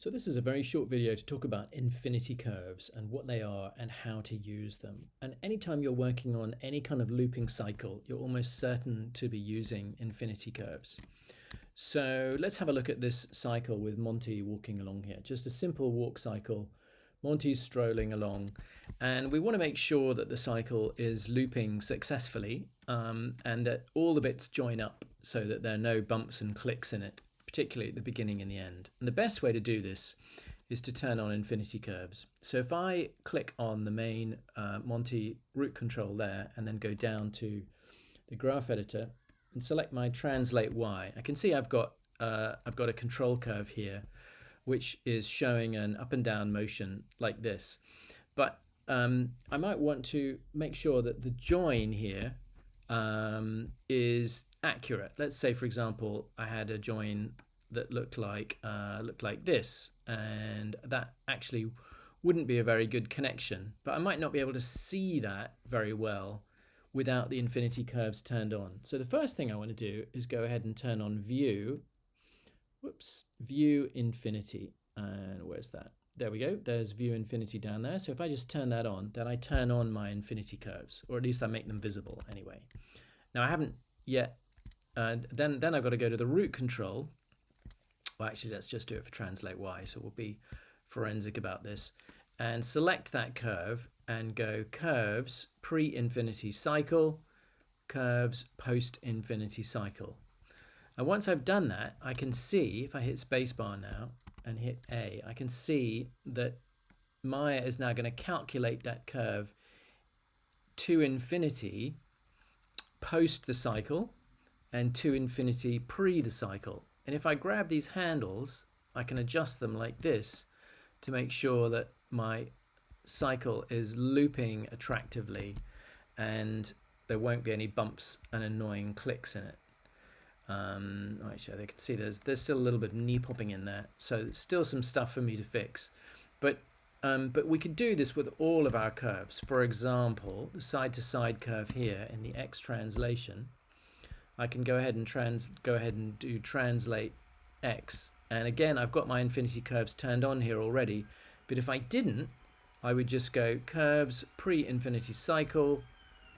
So this is a very short video to talk about infinity curves and what they are and how to use them. And anytime you're working on any kind of looping cycle, you're almost certain to be using infinity curves. So let's have a look at this cycle with Monty walking along here. Just a simple walk cycle. Monty's strolling along, and we want to make sure that the cycle is looping successfully and that all the bits join up so that there are no bumps and clicks in it, particularly at the beginning and the end. And the best way to do this is to turn on infinity curves. So if I click on the main Monty root control there and then go down to the graph editor and select my translate Y, I can see I've got a control curve here which is showing an up and down motion like this. But I might want to make sure that the join here is accurate. Let's say, for example, I had a join that looked like this, and that actually wouldn't be a very good connection. But I might not be able to see that very well without the infinity curves turned on. So the first thing I want to do is go ahead and turn on view. View infinity, and where's that? There we go. There's view infinity down there. So if I just turn that on, then I turn on my infinity curves, or at least I make them visible anyway. Now I haven't yet. Then I've got to go to the root control. Well, actually, let's just do it for translate Y. So we'll be forensic about this, and select that curve and go curves pre-infinity cycle, curves post-infinity cycle. And once I've done that, I can see, if I hit spacebar now and hit A, I can see that Maya is now going to calculate that curve to infinity post the cycle and to infinity pre the cycle. And if I grab these handles, I can adjust them like this to make sure that my cycle is looping attractively and there won't be any bumps and annoying clicks in it. Actually, I can see there's still a little bit of knee popping in there, so still some stuff for me to fix. But we could do this with all of our curves. For example, the side-to-side curve here in the X translation, I can go ahead and do translate X, and again I've got my infinity curves turned on here already. But if I didn't, I would just go curves pre-infinity cycle,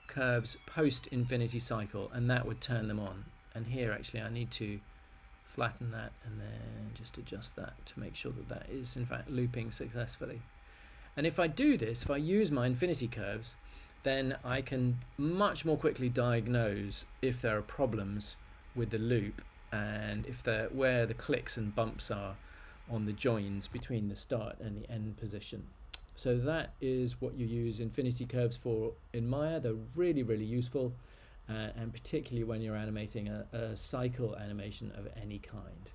curves post-infinity cycle, and that would turn them on. And here actually I need to flatten that and then just adjust that to make sure that that is in fact looping successfully. And if I do this, if I use my infinity curves, then I can much more quickly diagnose if there are problems with the loop and if where the clicks and bumps are on the joins between the start and the end position. So that is what you use infinity curves for in Maya. They're really, really useful. And particularly when you're animating a cycle animation of any kind.